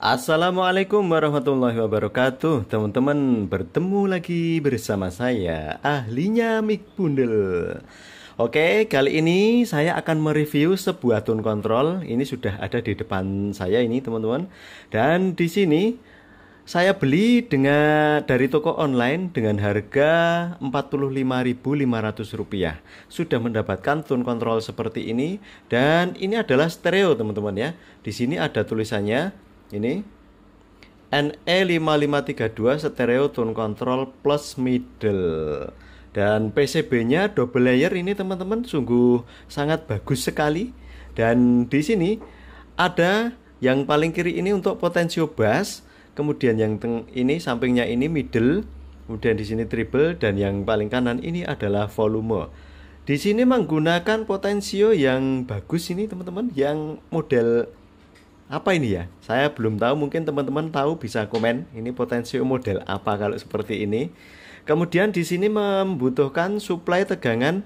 Assalamualaikum warahmatullahi wabarakatuh. Teman-teman, bertemu lagi bersama saya, ahlinya mic bundel. Oke, kali ini saya akan mereview sebuah tone control. Ini sudah ada di depan saya ini, teman-teman. Dan di sini saya beli dari toko online dengan harga Rp45.500. Sudah mendapatkan tone control seperti ini, dan ini adalah stereo, teman-teman ya. Di sini ada tulisannya ini NE5532 stereo tone control plus middle, dan PCB-nya double layer ini teman-teman, sungguh sangat bagus sekali. Dan di sini ada yang paling kiri ini untuk potensio bass, kemudian yang ini sampingnya ini middle, kemudian di sini treble, dan yang paling kanan ini adalah volume. Di sini menggunakan potensio yang bagus ini teman-teman, yang model apa ini ya? Saya belum tahu, mungkin teman-teman tahu bisa komen. Ini potensio model apa kalau seperti ini. Kemudian di sini membutuhkan supply tegangan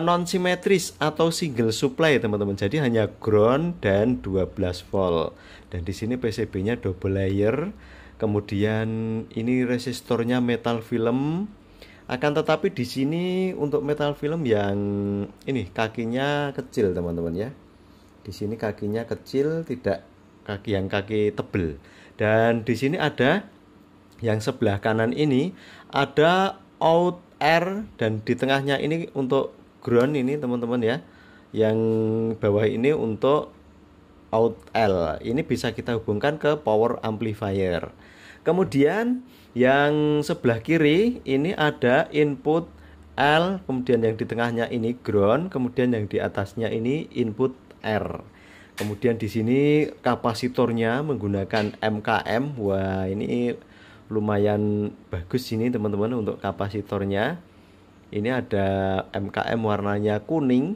non simetris atau single supply, teman-teman. Jadi hanya ground dan 12 volt. Dan di sini PCB-nya double layer. Kemudian ini resistornya metal film. Akan tetapi di sini untuk metal film yang ini kakinya kecil, teman-teman ya. Di sini kakinya kecil, tidak kaki tebel. Dan di sini ada yang sebelah kanan ini ada out air, dan di tengahnya ini untuk ground ini teman-teman ya. Yang bawah ini untuk out L. Ini bisa kita hubungkan ke power amplifier. Kemudian yang sebelah kiri ini ada input L, kemudian yang di tengahnya ini ground, kemudian yang di atasnya ini input R. Kemudian di sini kapasitornya menggunakan MKM. Wah, ini lumayan bagus ini teman-teman untuk kapasitornya. Ini ada MKM warnanya kuning,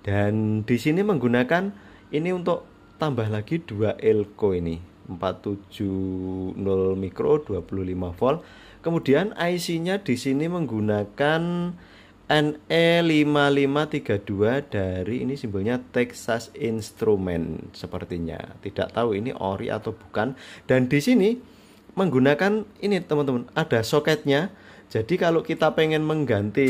dan di sini menggunakan ini untuk tambah lagi 2 elko ini 470 mikro 25 volt. Kemudian IC-nya di sini menggunakan NE5532 dari ini simbolnya Texas Instrument sepertinya. Tidak tahu ini ori atau bukan. Dan di sini menggunakan ini teman-teman, ada soketnya. Jadi kalau kita pengen mengganti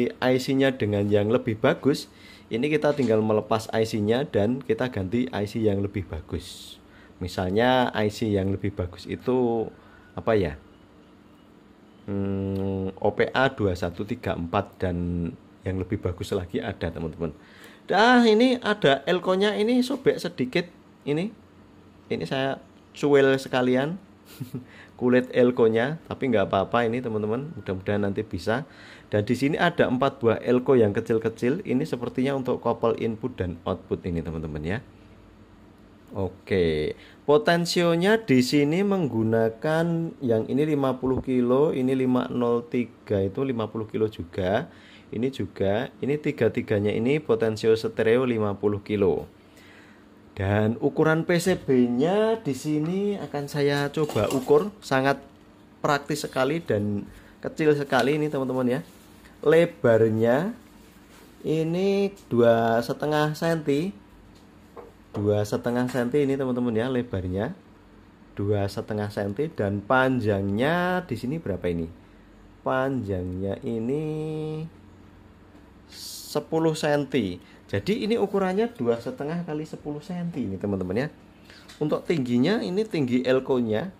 IC-nya dengan yang lebih bagus, ini kita tinggal melepas IC-nya dan kita ganti IC yang lebih bagus. Misalnya IC yang lebih bagus itu apa ya? OPA 2134, dan yang lebih bagus lagi ada teman-teman. Ini ada elko-nya ini sobek sedikit ini saya cuel sekalian kulit elko-nya, tapi nggak apa-apa ini teman-teman, mudah-mudahan nanti bisa. Dan di sini ada 4 buah elko yang kecil-kecil, ini sepertinya untuk couple input dan output ini teman-teman ya. Oke, potensionya di sini menggunakan yang ini 50 kilo, ini 503 itu 50 kilo juga. Ini juga, ini tiga-tiganya ini potensio stereo 50 kilo. Dan ukuran PCB-nya di sini akan saya coba ukur, sangat praktis sekali dan kecil sekali ini teman-teman ya. Lebarnya ini 2,5 cm. 2,5 cm ini teman-teman ya, lebarnya 2,5 cm, dan panjangnya di sini berapa ini? Panjangnya ini 10 cm. Jadi ini ukurannya 2,5 kali 10 cm ini teman-teman ya. Untuk tingginya ini tinggi elko-nya.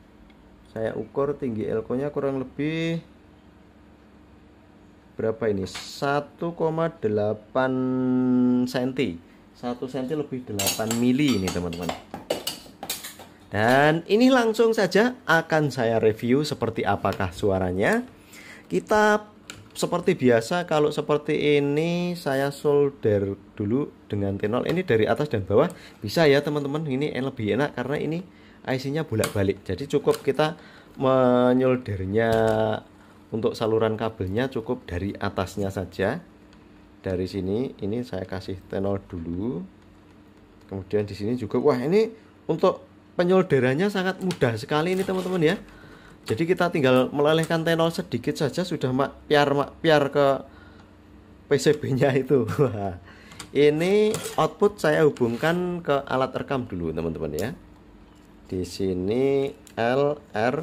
Saya ukur tinggi elko-nya kurang lebih berapa ini? 1,8 cm. 1 cm lebih 8 mili ini teman-teman. Dan ini langsung saja akan saya review seperti apakah suaranya. Kita seperti biasa, kalau seperti ini saya solder dulu dengan tenol. Ini dari atas dan bawah bisa ya teman-teman. Ini lebih enak karena ini IC-nya bolak-balik. Jadi cukup kita menyoldernya untuk saluran kabelnya cukup dari atasnya saja. Dari sini ini saya kasih tenol dulu. Kemudian di sini juga, wah ini untuk penyolderannya sangat mudah sekali ini teman-teman ya. Jadi kita tinggal melelehkan tenol sedikit saja sudah piar ke PCB-nya itu. Ini output saya hubungkan ke alat rekam dulu teman-teman ya. Di sini L, R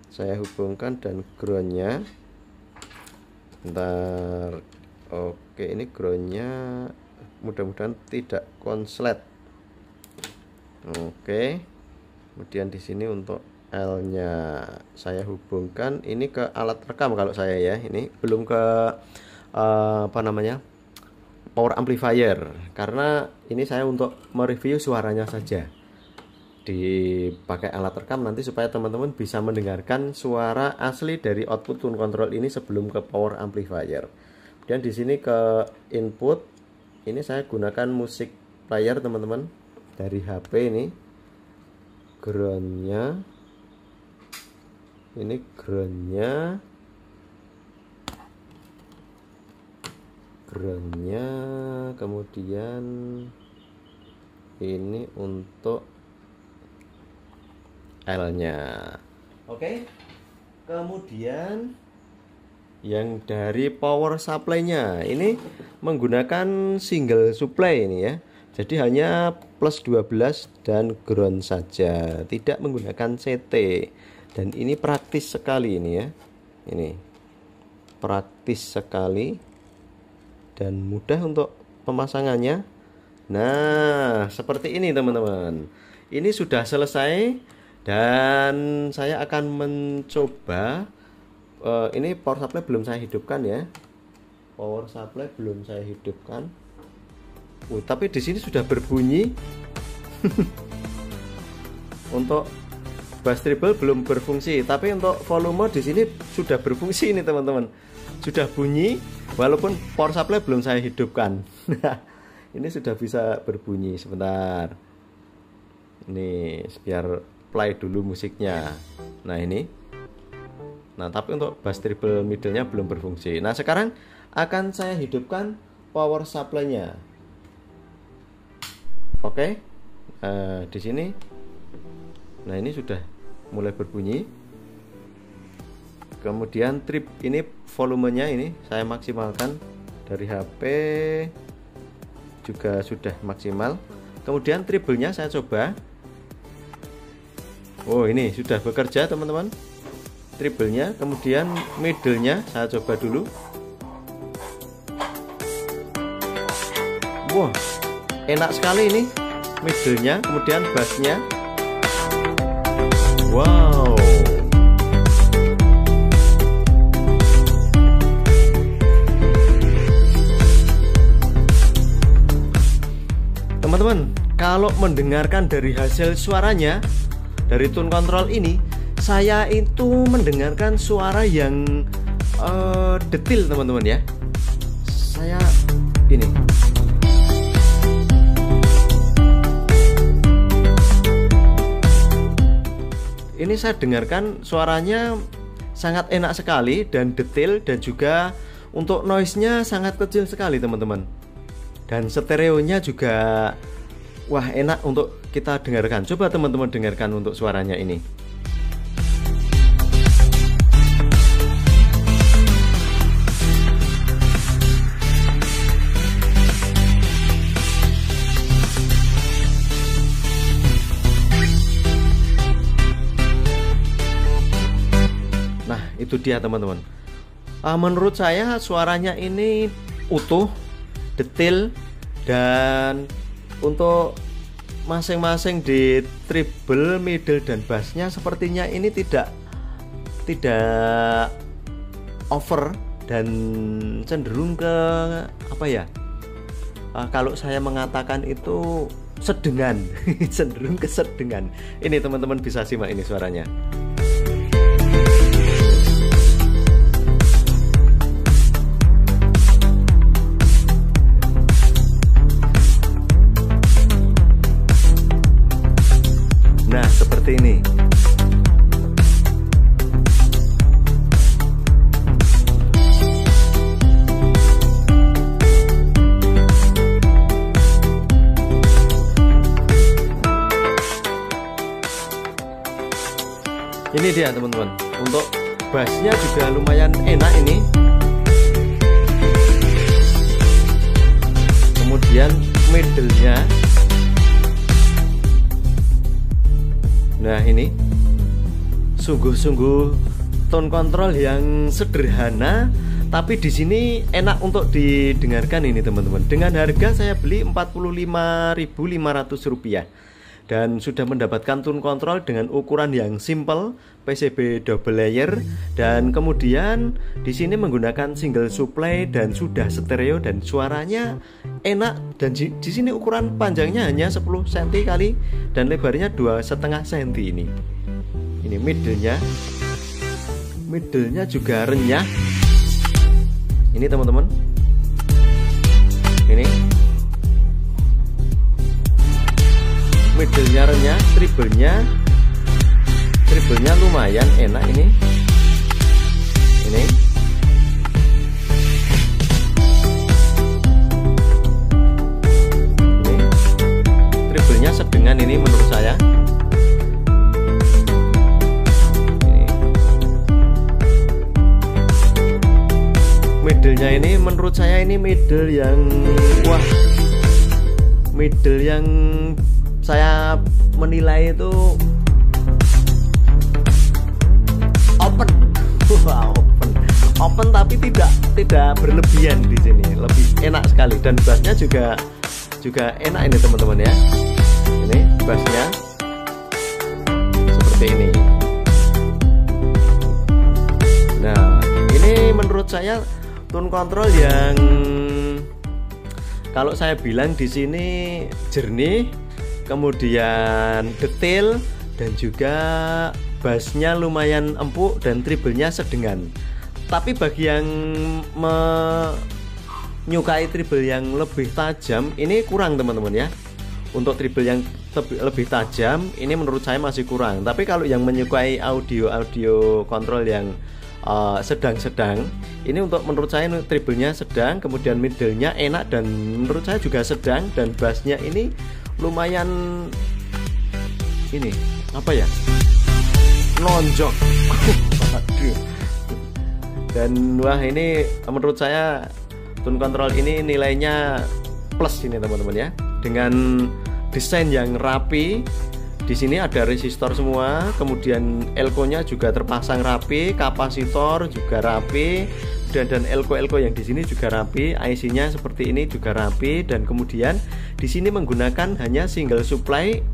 saya hubungkan dan groundnya. Bentar. Oke, ini groundnya mudah-mudahan tidak konslet. Oke. Kemudian di sini untuk L-nya saya hubungkan ini ke alat rekam kalau saya ya. Ini belum ke apa namanya? Power amplifier, karena ini saya untuk mereview suaranya saja. Dipakai alat rekam nanti supaya teman-teman bisa mendengarkan suara asli dari output tune control ini sebelum ke power amplifier. Dan di sini ke input ini saya gunakan musik player teman-teman dari HP ini. Groundnya ini groundnya kemudian ini untuk L-nya. Oke. Kemudian yang dari power supply-nya ini menggunakan single supply ini ya. Jadi hanya plus 12 dan ground saja, tidak menggunakan CT. Dan ini praktis sekali ini ya. Ini praktis sekali dan mudah untuk pemasangannya. Nah, seperti ini teman-teman. Ini sudah selesai dan saya akan mencoba. Ini power supply belum saya hidupkan ya. Power supply belum saya hidupkan. Tapi di sini sudah berbunyi. Untuk bass treble belum berfungsi, tapi untuk volume di sini sudah berfungsi ini teman-teman. Sudah bunyi walaupun power supply belum saya hidupkan. Ini sudah bisa berbunyi sebentar. Ini biar play dulu musiknya. Nah ini. Nah tapi untuk bass treble middle-nya belum berfungsi. Nah sekarang akan saya hidupkan power supply-nya. Oke. Di sini. Nah ini sudah mulai berbunyi. Kemudian trip ini volumenya ini saya maksimalkan dari HP juga sudah maksimal. Kemudian treble-nya saya coba. Oh ini sudah bekerja teman-teman, treble-nya. Kemudian middle-nya saya coba dulu. Wah, enak sekali ini middle-nya. Kemudian bass-nya. Wow. Teman-teman, kalau mendengarkan dari hasil suaranya dari tune control ini, saya itu mendengarkan suara yang detail teman-teman ya. Saya ini saya dengarkan suaranya sangat enak sekali dan detail, dan juga untuk noise-nya sangat kecil sekali teman-teman. Dan stereonya juga wah enak untuk kita dengarkan. Coba teman-teman dengarkan untuk suaranya ini. Nah itu dia teman-teman. Menurut saya suaranya ini utuh, detail, dan untuk masing-masing di treble, middle, dan bassnya sepertinya ini tidak over dan cenderung ke apa ya? Kalau saya mengatakan itu sedengan, cenderung ke sedengan. Ini teman-teman bisa simak ini suaranya. Nah, seperti ini. Ini dia teman-teman. Untuk bassnya juga lumayan enak ini. Kemudian middle-nya Nah, ini sungguh-sungguh tone control yang sederhana, tapi di sini enak untuk didengarkan ini teman-teman. Dengan harga saya beli Rp45.500 dan sudah mendapatkan tone control dengan ukuran yang simple, PCB double layer, dan kemudian di sini menggunakan single supply dan sudah stereo dan suaranya enak. Dan di sini ukuran panjangnya hanya 10 cm kali dan lebarnya 2,5 cm ini. Ini middle-nya juga renyah. Ini teman-teman. Ini middle-nya renyah, treble-nya lumayan enak ini. Ini treble-nya sedengan ini menurut saya. Middle-nya ini menurut saya ini middle yang middle yang saya menilai itu open. Open tapi tidak berlebihan di sini, lebih enak sekali. Dan bassnya juga enak ini teman-teman ya. Ini bassnya seperti ini. Nah, ini menurut saya tone control yang kalau saya bilang di sini jernih, kemudian detail, dan juga bassnya lumayan empuk dan treble-nya sedengan. Tapi bagi yang menyukai treble yang lebih tajam, ini kurang teman-teman ya. Untuk treble yang lebih tajam ini menurut saya masih kurang. Tapi kalau yang menyukai audio control yang sedang-sedang, ini menurut saya treble-nya sedang, kemudian middle-nya enak dan menurut saya juga sedang, dan bass-nya ini lumayan ini nonjok. Dan wah, ini menurut saya tone control ini nilainya plus ini teman-teman ya, dengan desain yang rapi. Di sini ada resistor semua, kemudian elko-nya juga terpasang rapi, kapasitor juga rapi, dan elko yang di sini juga rapi, IC-nya seperti ini juga rapi, dan kemudian di sini menggunakan hanya single supply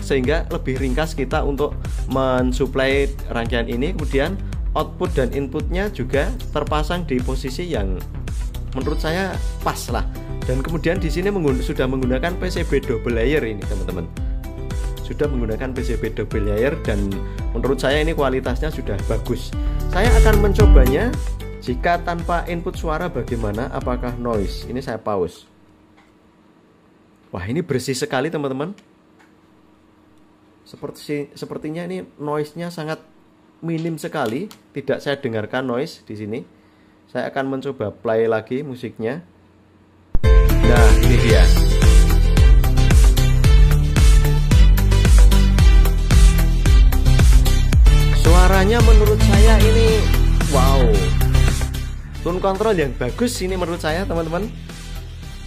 sehingga lebih ringkas kita untuk mensuplai rangkaian ini. Kemudian output dan inputnya juga terpasang di posisi yang menurut saya pas lah. Dan kemudian di sini sudah menggunakan PCB double layer ini teman-teman. Sudah menggunakan PCB double layer dan menurut saya ini kualitasnya sudah bagus. Saya akan mencobanya jika tanpa input suara bagaimana, apakah noise. Ini saya pause. Wah, ini bersih sekali teman-teman. Sepertinya ini noise-nya sangat minim sekali, tidak saya dengarkan noise di sini. Saya akan mencoba play lagi musiknya. Nah, ini dia. Suaranya menurut saya ini wow, tone control yang bagus ini menurut saya teman-teman.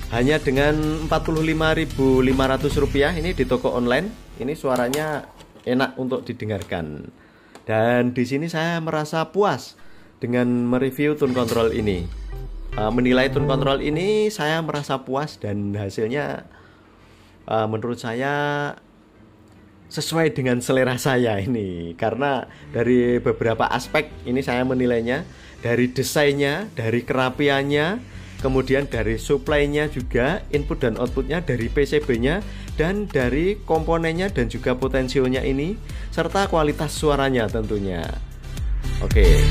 Hanya dengan Rp45.500 ini di toko online, ini suaranya enak untuk didengarkan. Dan di sini saya merasa puas dengan mereview tone control ini. Menilai tone control ini saya merasa puas dan hasilnya menurut saya sesuai dengan selera saya ini, karena dari beberapa aspek ini saya menilainya, dari desainnya, dari kerapiannya, kemudian dari supply-nya juga, input dan outputnya, dari PCB-nya, dan dari komponennya dan juga potensionya ini, serta kualitas suaranya tentunya. Oke.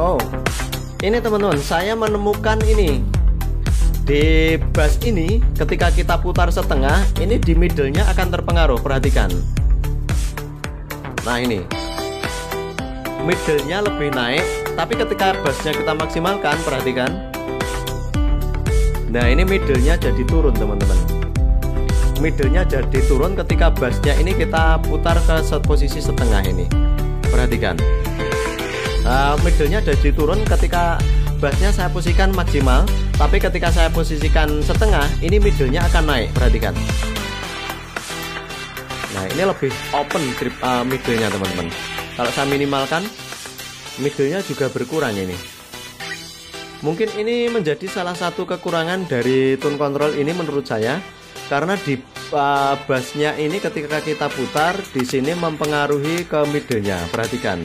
Oh, ini teman-teman, saya menemukan ini di bass ini. Ketika kita putar setengah, ini di middle-nya akan terpengaruh. Perhatikan. Nah, ini middle-nya lebih naik, tapi ketika bassnya kita maksimalkan, perhatikan. Nah, ini middle-nya jadi turun teman-teman. Middle-nya jadi turun ketika bassnya ini kita putar ke posisi setengah ini. Perhatikan. Middle-nya jadi turun ketika bassnya saya posisikan maksimal, tapi ketika saya posisikan setengah, ini middle-nya akan naik. Perhatikan. Nah, ini lebih open middle-nya teman-teman. Kalau saya minimalkan, middle-nya juga berkurang ini. Mungkin ini menjadi salah satu kekurangan dari tone control ini menurut saya, karena di bassnya ini ketika kita putar di sini mempengaruhi ke middle-nya. Perhatikan.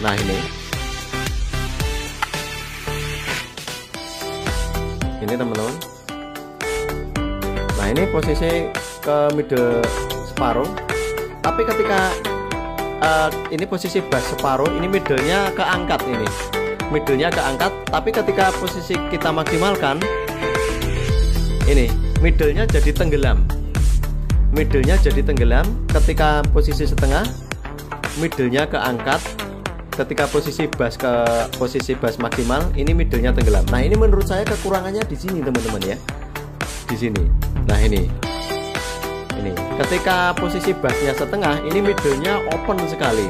Nah, ini teman-teman. Nah, ini posisi ke middle separuh, tapi ketika ini posisi bass separuh, ini middle-nya keangkat ini. Middle-nya keangkat, tapi ketika posisi kita maksimalkan, ini middle-nya jadi tenggelam. Middle-nya jadi tenggelam ketika posisi setengah, middle-nya keangkat. Ketika posisi bass ke posisi bass maksimal, ini middle-nya tenggelam. Nah, ini menurut saya kekurangannya di sini teman-teman ya. Di sini. Nah, ini. Ketika posisi bassnya setengah, ini middle-nya open sekali.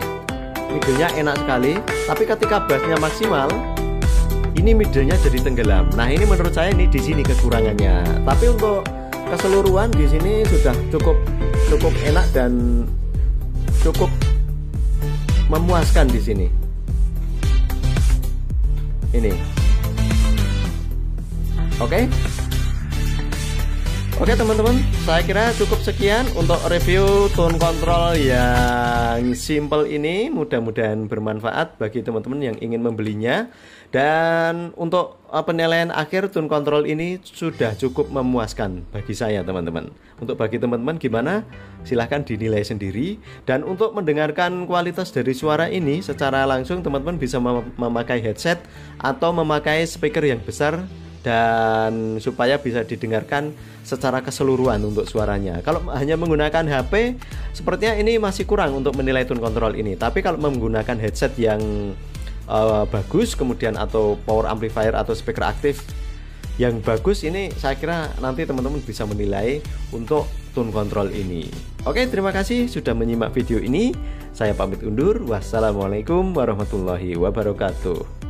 Middle-nya enak sekali, tapi ketika bassnya maksimal, ini middle-nya jadi tenggelam. Nah, ini menurut saya ini di sini kekurangannya. Tapi untuk keseluruhan di sini sudah cukup enak dan cukup memuaskan di sini. Ini. Oke teman-teman, saya kira cukup sekian untuk review tone control yang simple ini. Mudah-mudahan bermanfaat bagi teman-teman yang ingin membelinya. Dan untuk penilaian akhir tone control ini sudah cukup memuaskan bagi saya teman-teman. Untuk bagi teman-teman gimana? Silahkan dinilai sendiri. Dan untuk mendengarkan kualitas dari suara ini secara langsung, teman-teman bisa memakai headset atau memakai speaker yang besar, dan supaya bisa didengarkan secara keseluruhan untuk suaranya. Kalau hanya menggunakan HP, sepertinya ini masih kurang untuk menilai tone control ini. Tapi kalau menggunakan headset yang bagus, kemudian atau power amplifier atau speaker aktif yang bagus, ini saya kira nanti teman-teman bisa menilai untuk tone control ini. Oke, terima kasih sudah menyimak video ini. Saya pamit undur. Wassalamualaikum warahmatullahi wabarakatuh.